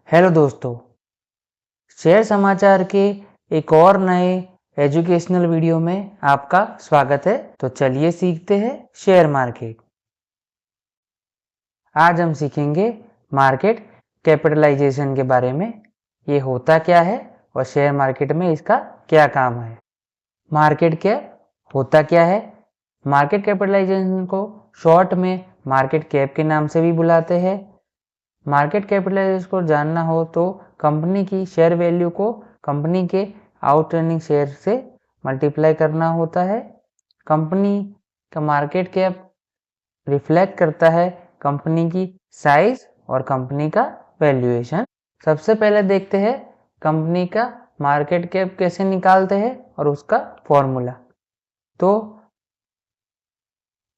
Hello दोस्तों, share समाचार के एक और नए एजुकेशनल वीडियो में आपका स्वागत है। तो चलिए सीखते हैं शेयर मार्केट। आज हम सीखेंगे मार्केट कैपिटलाइजेशन के बारे में। ये होता क्या है और शेयर मार्केट में इसका क्या काम है। मार्केट कैप होता क्या है? मार्केट कैपिटलाइजेशन को शॉर्ट में मार्केट कैप के नाम से भी बुलाते हैं। मार्केट कैपिटलाइजेशन को जानना हो तो कंपनी की शेयर वैल्यू को कंपनी के आउटस्टैंडिंग शेयर से मल्टीप्लाई करना होता है। कंपनी का मार्केट कैप रिफ्लेक्ट करता है कंपनी की साइज और कंपनी का वैल्यूएशन। सबसे पहले देखते हैं कंपनी का मार्केट कैप कैसे निकालते हैं और उसका फॉर्मूला। तो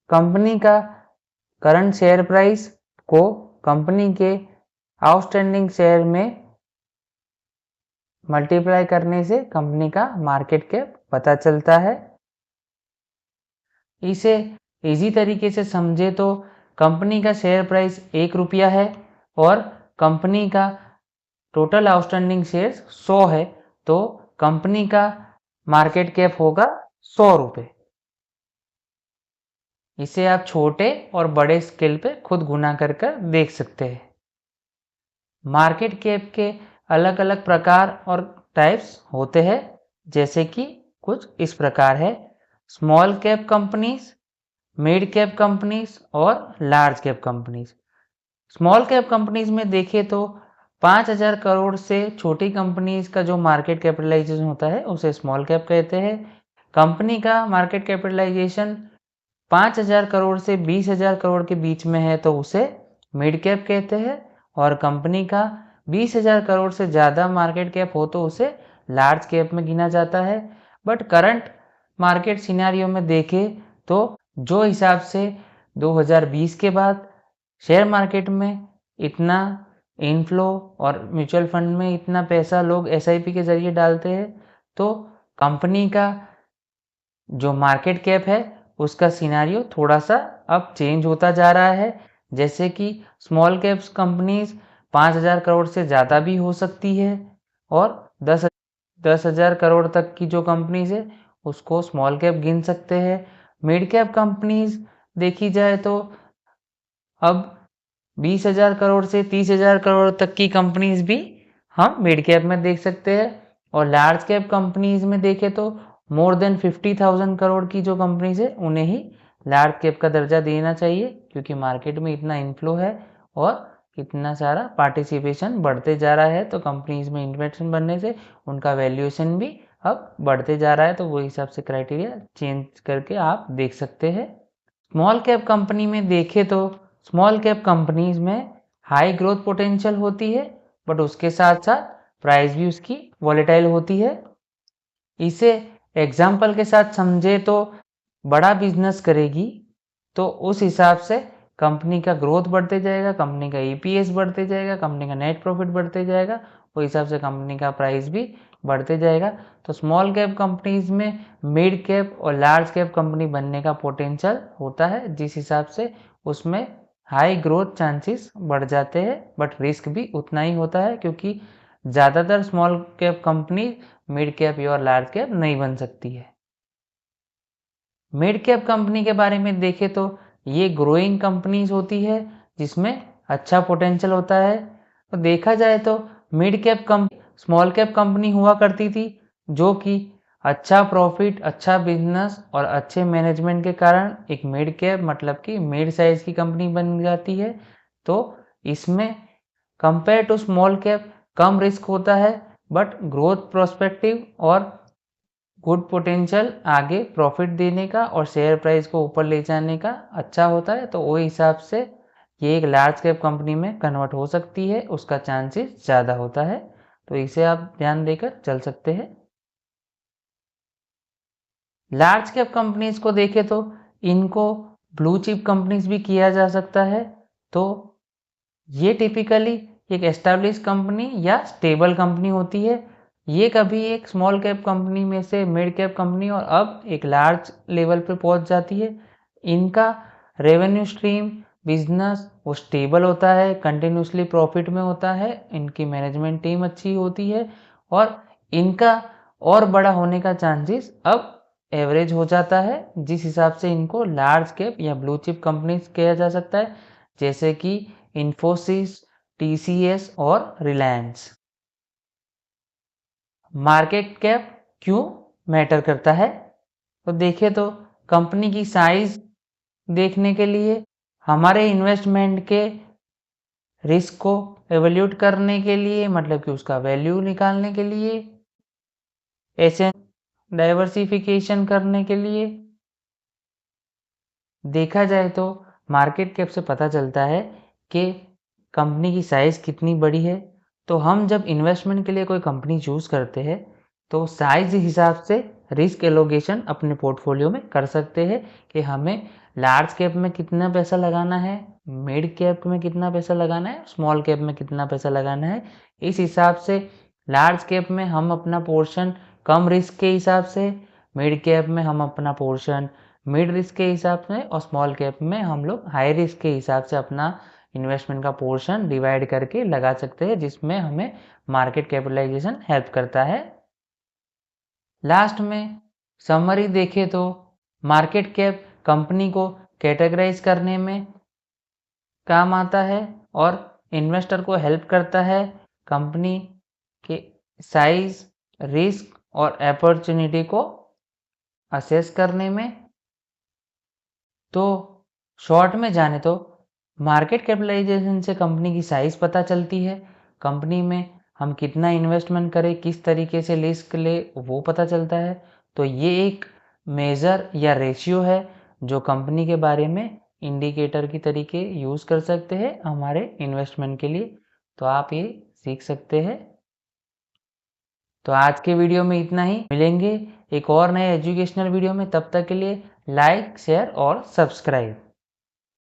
कंपनी का करंट शेयर प्राइस को कंपनी के आउटस्टैंडिंग शेयर में मल्टीप्लाई करने से कंपनी का मार्केट कैप पता चलता है। इसे इजी तरीके से समझे तो कंपनी का शेयर प्राइस 1 रुपया है और कंपनी का टोटल आउटस्टैंडिंग शेयर्स 100 है, तो कंपनी का मार्केट कैप होगा 100 रुपये। इसे आप छोटे और बड़े स्केल पे खुद गुना कर देख सकते हैं। मार्केट कैप के अलग अलग प्रकार और टाइप्स होते हैं, जैसे कि कुछ इस प्रकार है: small cap companies, mid cap companies और large cap companies. Small cap companies में देखें तो 5,000 करोड़ से छोटी कंपनीज का जो मार्केट कैपिटलाइजेशन होता है उसे स्मॉल कैप कहते हैं। कंपनी का मार्केट कैपिटलाइजेशन 5,000 करोड़ से 20,000 करोड़ के बीच में है तो उसे मिड कैप कहते हैं, और कंपनी का 20,000 करोड़ से ज़्यादा मार्केट कैप हो तो उसे लार्ज कैप में गिना जाता है। बट करंट मार्केट सिनेरियो में देखें तो जो हिसाब से 2020 के बाद शेयर मार्केट में इतना इनफ्लो और म्यूचुअल फंड में इतना पैसा लोग एसआईपी के जरिए डालते हैं, तो कंपनी का जो मार्केट कैप है उसका सिनेरियो थोड़ा सा अब चेंज होता जा रहा है। जैसे कि स्मॉल कैप्स कंपनीज 5,000 करोड़ से ज़्यादा भी हो सकती है, और 10,000 करोड़ तक की जो कंपनीज है उसको स्मॉल कैप गिन सकते हैं। मिड कैप कंपनीज देखी जाए तो अब 20,000 करोड़ से 30,000 करोड़ तक की कंपनीज भी हम मिड कैप में देख सकते हैं, और लार्ज कैप कंपनीज में देखें तो मोर देन 50,000 करोड़ की जो कंपनीज है उन्हें ही लार्ज कैप का दर्जा देना चाहिए, क्योंकि मार्केट में इतना इनफ्लो है और इतना सारा पार्टिसिपेशन बढ़ते जा रहा है, तो कंपनीज में इन्वेस्टमेंट बनने से उनका वैल्यूएशन भी अब बढ़ते जा रहा है। तो वो हिसाब से क्राइटेरिया चेंज करके आप देख सकते हैं। स्मॉल कैप कंपनी में देखें तो स्मॉल कैप कंपनीज में हाई ग्रोथ पोटेंशियल होती है, बट उसके साथ साथ प्राइस भी उसकी वॉलेटाइल होती है। इसे एग्जाम्पल के साथ समझे तो बड़ा बिजनेस करेगी तो उस हिसाब से कंपनी का ग्रोथ बढ़ते जाएगा, कंपनी का ईपीएस बढ़ते जाएगा, कंपनी का नेट प्रॉफिट बढ़ते जाएगा, उस हिसाब से कंपनी का प्राइस भी बढ़ते जाएगा। तो स्मॉल कैप कंपनीज में मिड कैप और लार्ज कैप कंपनी बनने का पोटेंशियल होता है, जिस हिसाब से उसमें हाई ग्रोथ चांसेस बढ़ जाते हैं, बट रिस्क भी उतना ही होता है, क्योंकि ज़्यादातर small cap company mid cap और लार्ज कैप नहीं बन सकती है। मिड कैप कंपनी के बारे में देखें तो ये ग्रोइंग कंपनीज होती है जिसमें अच्छा पोटेंशियल होता है। तो देखा जाए तो mid cap small cap company हुआ करती थी, जो कि अच्छा प्रॉफिट, अच्छा बिजनेस और अच्छे मैनेजमेंट के कारण एक मिड कैप मतलब कि मिड साइज की कंपनी बन जाती है। तो इसमें कंपेयर टू स्मॉल कैप कम रिस्क होता है, बट ग्रोथ प्रोस्पेक्टिव और गुड पोटेंशियल आगे प्रॉफिट देने का और शेयर प्राइस को ऊपर ले जाने का अच्छा होता है। तो वो हिसाब से ये एक लार्ज कैप कंपनी में कन्वर्ट हो सकती है, उसका चांसेस ज़्यादा होता है। तो इसे आप ध्यान देकर चल सकते हैं। लार्ज कैप कंपनीज को देखें तो इनको ब्लू चिप कंपनीज भी किया जा सकता है। तो ये टिपिकली एक एस्टैब्लिश कंपनी या स्टेबल कंपनी होती है। ये कभी एक स्मॉल कैप कंपनी में से मिड कैप कंपनी और अब एक लार्ज लेवल पे पहुंच जाती है। इनका रेवेन्यू स्ट्रीम बिजनेस वो स्टेबल होता है, कंटिन्यूसली प्रॉफिट में होता है, इनकी मैनेजमेंट टीम अच्छी होती है और इनका और बड़ा होने का चांसेस अब एवरेज हो जाता है, जिस हिसाब से इनको लार्ज कैप या ब्लू चिप कंपनीज किया जा सकता है, जैसे कि इन्फोसिस, टीसीएस और रिलायंस। मार्केट कैप क्यों मैटर करता है? तो देखें तो कंपनी की साइज देखने के लिए, हमारे इन्वेस्टमेंट के रिस्क को एवेल्यूट करने के लिए, मतलब कि उसका वैल्यू निकालने के लिए, एसेट डाइवर्सिफिकेशन करने के लिए। देखा जाए तो मार्केट कैप से पता चलता है कि कंपनी की साइज़ कितनी बड़ी है। तो हम जब इन्वेस्टमेंट के लिए कोई कंपनी चूज़ करते हैं तो साइज़ हिसाब से रिस्क एलोकेशन अपने पोर्टफोलियो में कर सकते हैं कि हमें लार्ज कैप में कितना पैसा लगाना है, मिड कैप में कितना पैसा लगाना है, स्मॉल कैप में कितना पैसा लगाना है। इस हिसाब से लार्ज कैप में हम अपना पोर्शन कम रिस्क के हिसाब से, मिड कैप में हम अपना पोर्शन मिड रिस्क के हिसाब से और स्मॉल कैप में हम लोग हाई रिस्क के हिसाब से अपना इन्वेस्टमेंट का पोर्शन डिवाइड करके लगा सकते हैं, जिसमें हमें मार्केट कैपिटलाइजेशन हेल्प करता है। लास्ट में समरी देखें तो मार्केट कैप कंपनी को कैटेगराइज करने में काम आता है और इन्वेस्टर को हेल्प करता है कंपनी के साइज, रिस्क और अपॉर्चुनिटी को असेस करने में। तो शॉर्ट में जाने तो मार्केट कैपिटलाइजेशन से कंपनी की साइज़ पता चलती है, कंपनी में हम कितना इन्वेस्टमेंट करें, किस तरीके से रिस्क ले, वो पता चलता है। तो ये एक मेज़र या रेशियो है जो कंपनी के बारे में इंडिकेटर की तरीके यूज़ कर सकते हैं हमारे इन्वेस्टमेंट के लिए। तो आप ये सीख सकते हैं। तो आज के वीडियो में इतना ही, मिलेंगे एक और नए एजुकेशनल वीडियो में। तब तक के लिए लाइक, शेयर और सब्सक्राइब।